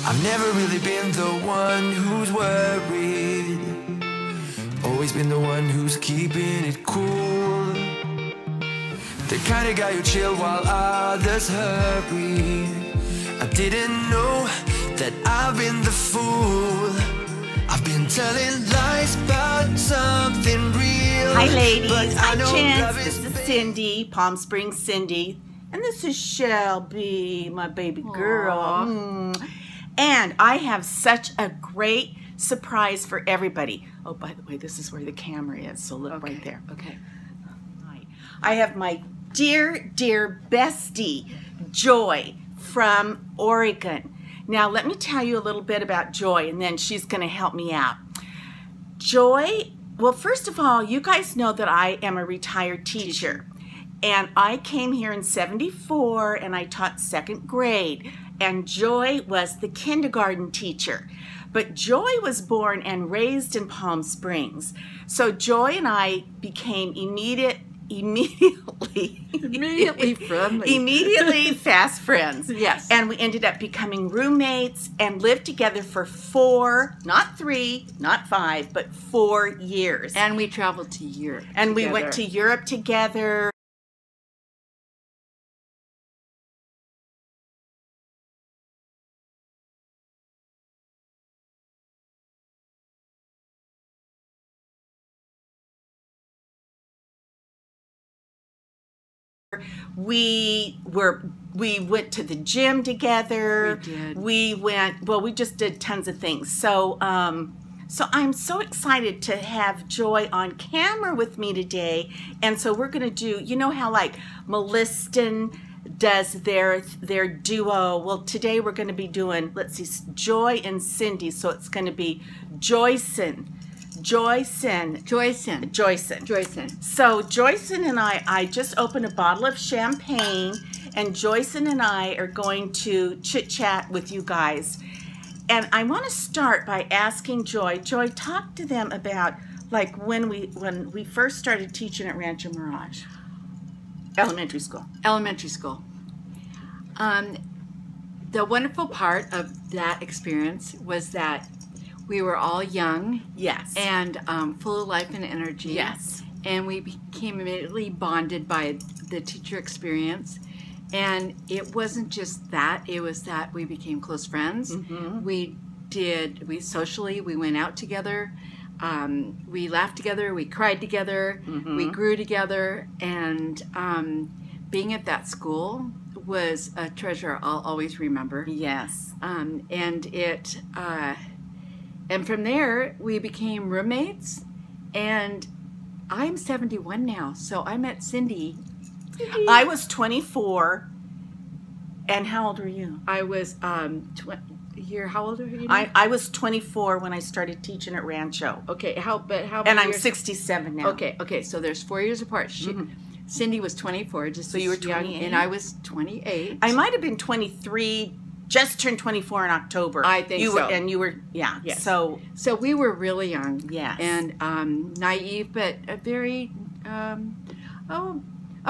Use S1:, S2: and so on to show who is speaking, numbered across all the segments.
S1: I've never really been the one who's worried, always been the one who's keeping it cool. The kind of guy who chill while others hurry. I didn't know that I've been the fool. I've been telling lies about something real.
S2: Hi ladies,
S1: but
S2: hi
S1: I know love
S2: Chance,
S1: is
S2: this is Cindy, Palm Springs Cindy, and this is Shelby, my baby girl. And I have such a great surprise for everybody. Oh, by the way, this is where the camera is, so look right there. Okay. I have my dear, dear bestie, Joy from Oregon. Now, let me tell you a little bit about Joy, and then she's going to help me out. Joy, well, first of all, you guys know that I am a retired teacher. And I came here in '74, and I taught 2nd grade. And Joy was the kindergarten teacher. But Joy was born and raised in Palm Springs. So Joy and I became immediately
S3: friendly.
S2: Immediately fast friends.
S3: Yes.
S2: And we ended up becoming roommates and lived together for 4, not 3, not 5, but 4 years.
S3: And we traveled to Europe
S2: And
S3: together.
S2: we went to Europe together. We went to the gym together.
S3: We did.
S2: We just did tons of things. So so I'm so excited to have Joy on camera with me today. And so we're gonna do, you know how like Meliston does their duo. Well, today we're gonna be doing, let's see, Joy and Cindy. So it's gonna be Joyson.
S3: Joyson.
S2: So Joyson and I just opened a bottle of champagne, and Joyson and I are going to chit chat with you guys. And I want to start by asking Joy, talk to them about like when we first started teaching at Rancho Mirage Elementary School.
S3: The wonderful part of that experience was that we were all young,
S2: Yes.
S3: and full of life and energy.
S2: Yes.
S3: And we became immediately bonded by the teacher experience. And it wasn't just that; it was that we became close friends. We socially, we went out together. We laughed together. We cried together. We grew together. And being at that school was a treasure I'll always remember.
S2: Yes.
S3: And from there, we became roommates, and I'm 71 now, so I met Cindy.
S2: I was 24, and how old were you?
S3: I was, how old are you now?
S2: I was 24 when I started teaching at Rancho.
S3: Okay, how
S2: And I'm
S3: years?
S2: 67 now.
S3: Okay, so there's 4 years apart. Cindy was 24, just
S2: So you were
S3: young,
S2: 28?
S3: and I was 28.
S2: I might have been 23, just turned 24 in October.
S3: I think so.
S2: And you were, yeah.
S3: Yes.
S2: So
S3: we were really young.
S2: Yes.
S3: And naive, but a very, a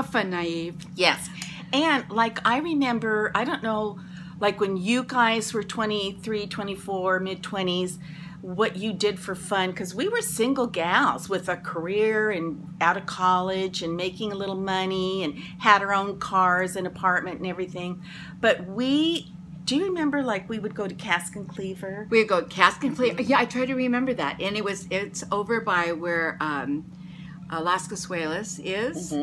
S3: fun naive.
S2: yes. And like I remember, I don't know, like when you guys were 23, 24, mid-20s, what you did for fun, because we were single gals with a career and out of college and making a little money and had our own cars and apartment and everything. But do you remember like we would go to Cask and Cleaver?
S3: We would go Cask and Cleaver. Yeah, I try to remember that. And it's over by where Las Casuelas is.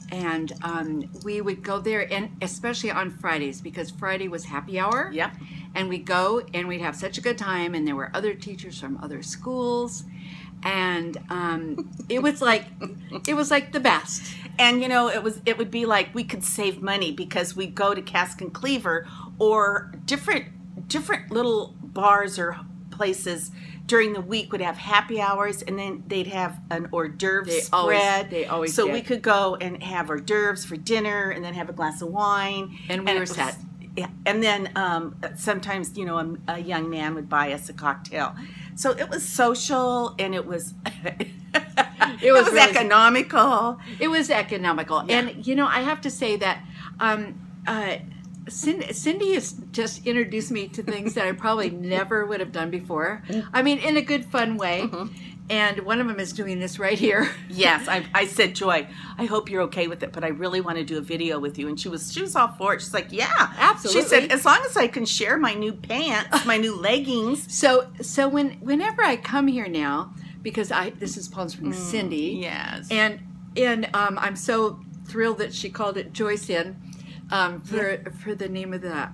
S3: And we would go there, and especially on Fridays, because Friday was happy hour.
S2: Yep.
S3: And we'd go, and we'd have such a good time, and there were other teachers from other schools, and it was like the best.
S2: And you know, it would be like we could save money because we'd go to Cask and Cleaver or different little bars or places during the week would have happy hours, and then they'd have an hors d'oeuvre spread.
S3: They always
S2: so
S3: did.
S2: we could go and have hors d'oeuvres for dinner, and then have a glass of wine,
S3: And we were set.
S2: Yeah, and then sometimes, you know, a young man would buy us a cocktail. So it was social, and it was it was really economical.
S3: It was economical.
S2: Yeah.
S3: And, you know, I have to say that Cindy has just introduced me to things that I probably never would have done before. I mean, in a good, fun way. And one of them is doing this right here.
S2: Yes, I said, Joy, I hope you're okay with it, but I really want to do a video with you. And she was all for it. She's like, yeah,
S3: absolutely.
S2: She said, as long as I can share my new pants, my new leggings.
S3: So whenever I come here now, because this is Palm Springs Cindy.
S2: Yes.
S3: And I'm so thrilled that she called it Joyce in for the name of the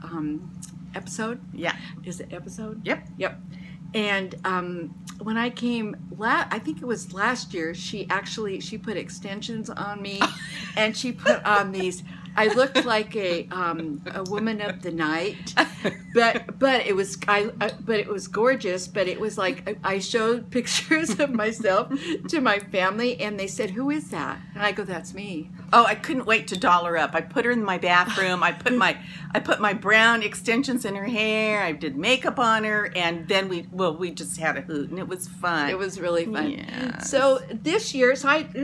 S3: episode.
S2: Yeah.
S3: Is it episode?
S2: Yep.
S3: Yep. And when I came, I think it was last year, she put extensions on me, and she put on these. I looked like a woman of the night, but it was gorgeous. But it was like I showed pictures of myself to my family, and they said, "Who is that?" And I go, "That's me."
S2: Oh, I couldn't wait to doll her up. I put her in my bathroom. I put my brown extensions in her hair. I did makeup on her, and then we just had a hoot, and it was fun.
S3: It was really fun.
S2: Yes.
S3: So this year,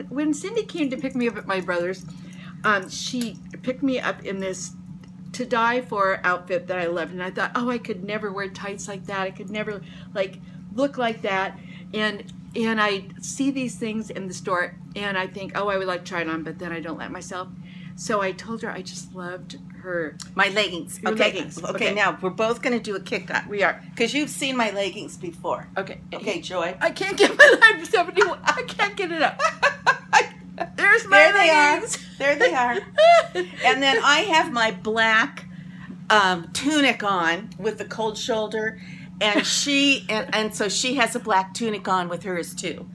S3: when Cindy came to pick me up at my brother's, she picked me up in this To Die For outfit that I loved, and I thought, oh, I could never wear tights like that. I could never look like that. And I see these things in the store, and I think, oh, I would like to try it on, but then I don't let myself. So I told her I just loved
S2: my leggings.
S3: Your leggings.
S2: Okay, now we're both going to do a kick up.
S3: We are.
S2: Because you've seen my leggings before.
S3: Okay.
S2: Okay, Joy.
S3: I can't get my life 71. I can't get it up. There's my leggings.
S2: There they are. And then I have my black tunic on with the cold shoulder, and so she has a black tunic on with hers too.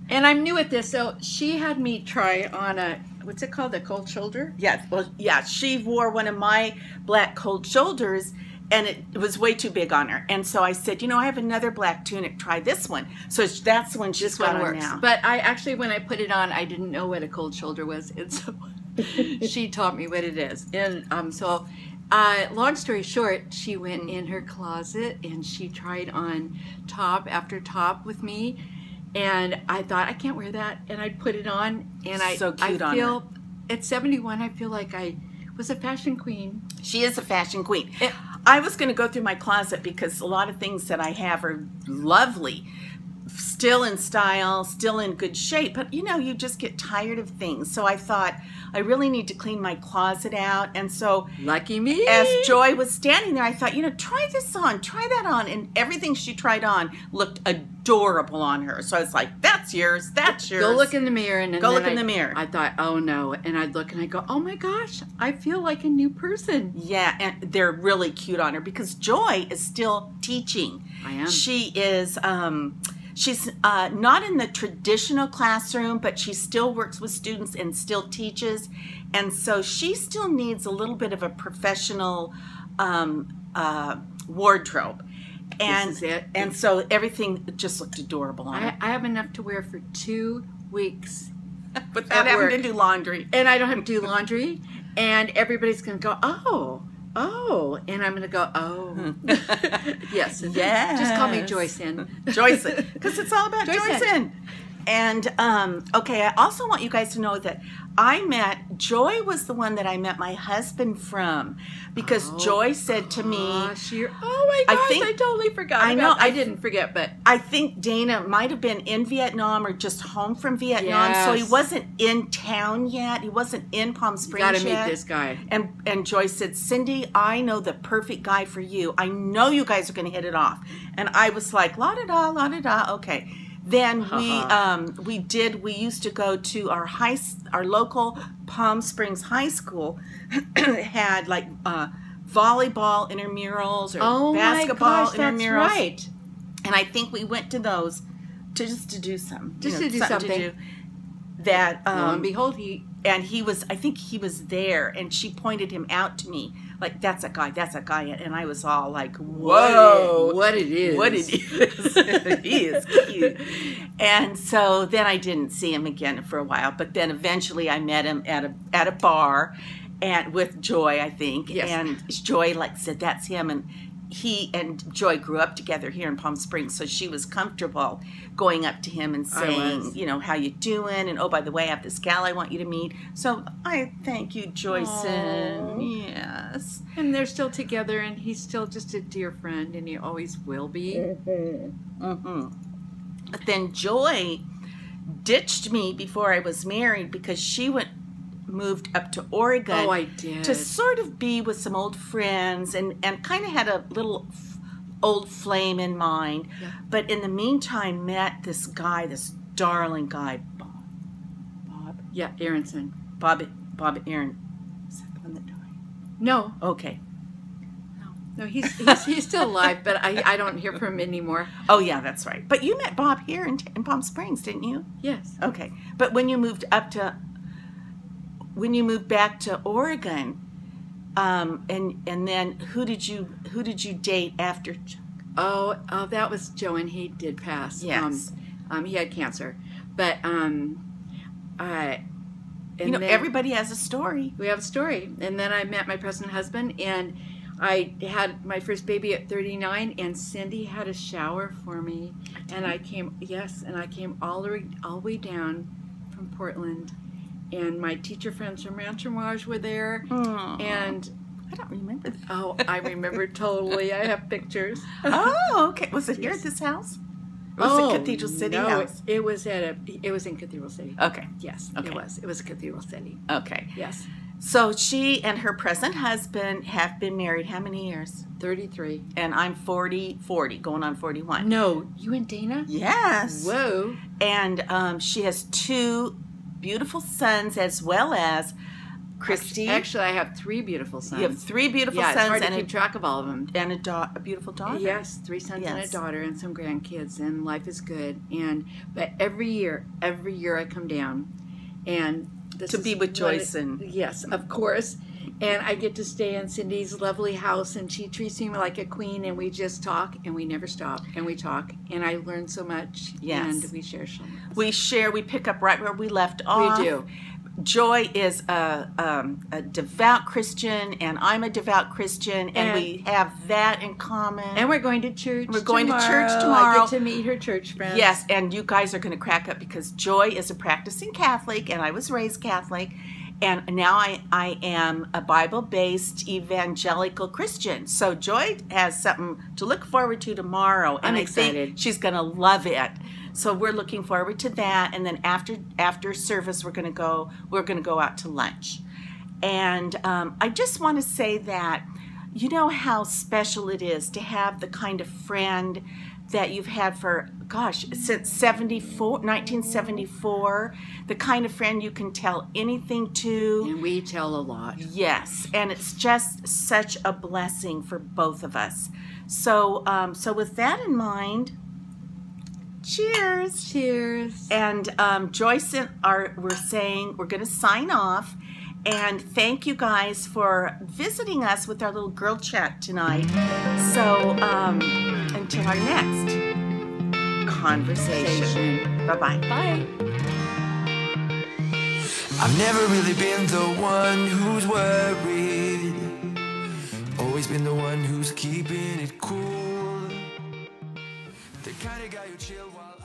S3: And I'm new at this, so she had me try on what's it called, a cold shoulder?
S2: Yeah, well, yeah, she wore one of my black cold shoulders, and it was way too big on her. And so I said, I have another black tunic. Try this one. So that's the one she's got on now.
S3: But I actually, when I put it on, I didn't know what a cold shoulder was, and so she taught me what it is. And long story short, she went in her closet and she tried on top after top with me. And I thought, I can't wear that. And I put it on, and I feel at 71, I feel like I was a fashion queen.
S2: She is a fashion queen. I was going to go through my closet because a lot of things that I have are lovely, still in style, still in good shape. But, you just get tired of things. So I thought, I really need to clean my closet out. And so,
S3: lucky me.
S2: As Joy was standing there, I thought, try this on, try that on. And everything she tried on looked adorable on her. So I was like, that's yours, that's yours.
S3: Go look in the mirror. And
S2: go look in the mirror.
S3: I thought, oh no. And I'd look and I go, oh my gosh, I feel like a new person.
S2: Yeah, and they're really cute on her because Joy is still teaching.
S3: I am.
S2: She is... She's not in the traditional classroom, but she still works with students and still teaches. And so she still needs a little bit of a professional wardrobe. And,
S3: this is it.
S2: And so everything just looked adorable on her.
S3: I have enough to wear for 2 weeks.
S2: Without having to do laundry.
S3: And I don't have to do laundry. And everybody's going to go, oh. And I'm going to go, oh. Yes. Just call me Joyce-in.
S2: Joyce-in. Because it's all about Joyce-in. And, okay, I also want you guys to know that Joy was the one that I met my husband from. Because Joy said to me.
S3: Oh my gosh, I totally forgot.
S2: I know.
S3: I didn't forget, but.
S2: I think Dana might have been in Vietnam or just home from Vietnam.
S3: Yes.
S2: So he wasn't in town yet. He wasn't in Palm Springs
S3: yet. You got to meet this guy.
S2: And Joy said, Cindy, I know the perfect guy for you. I know you guys are going to hit it off. And I was like, la-da-da, la-da-da, okay. Then we used to go to our local Palm Springs high school had like volleyball intramurals or basketball intramurals.
S3: That's right.
S2: And I think we went to those to do something.
S3: To do something.
S2: That
S3: lo and behold,
S2: I think he was there, and she pointed him out to me. Like, that's a guy. And I was all like, whoa.
S3: What it is.
S2: He is cute. And so then I didn't see him again for a while. But then eventually I met him at a bar and with Joy, I think.
S3: Yes.
S2: And Joy said, that's him. he and Joy grew up together here in Palm Springs, so she was comfortable going up to him and saying, you know, how you doing? And, oh, by the way, I have this gal I want you to meet. So I thank you, Joyson. Yes.
S3: And they're still together, and he's still just a dear friend, and he always will be.
S2: But then Joy ditched me before I was married because she moved up to Oregon.
S3: Oh, I did.
S2: To sort of be with some old friends and kind of had a little old flame in mind.
S3: Yeah.
S2: But in the meantime, met this guy, this darling guy, Bob.
S3: Yeah, Aronson.
S2: Bob Aaron. Is that the one that died?
S3: No.
S2: Okay.
S3: No, he's still alive, but I don't hear from him anymore.
S2: Oh, yeah, that's right. But you met Bob here in Palm Springs, didn't you?
S3: Yes.
S2: Okay. But when you moved back to Oregon, and then who did you date after?
S3: Oh, that was Joe, and he did pass.
S2: Yes.
S3: He had cancer, but
S2: everybody has a story.
S3: We have a story, and then I met my present husband, and I had my first baby at 39, and Cindy had a shower for me, and I came all the way down from Portland. And my teacher friends from Rancho Mirage were there.
S2: Aww.
S3: And
S2: I don't remember that.
S3: Oh, I remember totally. I have pictures.
S2: Oh, okay. Was it here at this house? Or was it Cathedral City house?
S3: It was in Cathedral City.
S2: Okay.
S3: Yes,
S2: okay.
S3: it was. It was Cathedral City.
S2: Okay.
S3: Yes.
S2: So she and her present husband have been married how many years?
S3: 33.
S2: And I'm 40, going on 41.
S3: No, you and Dana?
S2: Yes.
S3: Whoa.
S2: And she has 2 beautiful sons as well as Christy.
S3: Actually, I have 3 beautiful sons.
S2: You have 3 beautiful sons.
S3: It's hard
S2: and
S3: to keep track of all of them.
S2: And a beautiful daughter.
S3: Yes, 3 sons and a daughter and some grandkids, and life is good. But every year I come down, and
S2: to be with Joyson.
S3: Yes, of course. And I get to stay in Cindy's lovely house, and she treats me like a queen, and we just talk, and we never stop, and we talk, and I learn so much,
S2: yes.
S3: And we share so much.
S2: We pick up right where we left off.
S3: We do.
S2: Joy is a devout Christian, and I'm a devout Christian, and we have that in common.
S3: And we're going to church
S2: We're going
S3: tomorrow.
S2: to church tomorrow.
S3: I get to meet her church friends.
S2: Yes, and you guys are going to crack up because Joy is a practicing Catholic, and I was raised Catholic. And now I am a Bible-based evangelical Christian. So Joy has something to look forward to tomorrow. And
S3: I'm
S2: excited.
S3: I think
S2: she's going to love it. So we're looking forward to that. And then after service, we're going to go out to lunch. And I just want to say that, you know how special it is to have the kind of friend that you've had for, since 1974, the kind of friend you can tell anything to.
S3: And we tell a lot.
S2: Yes, and it's just such a blessing for both of us. So, with that in mind, cheers.
S3: Cheers.
S2: And Joyce and we're saying we're going to sign off. And thank you guys for visiting us with our little girl chat tonight. So, until our next conversation. Bye-bye.
S3: Bye.
S1: I've never really been the one who's worried. Always been the one who's keeping it cool. The kind of guy who chill while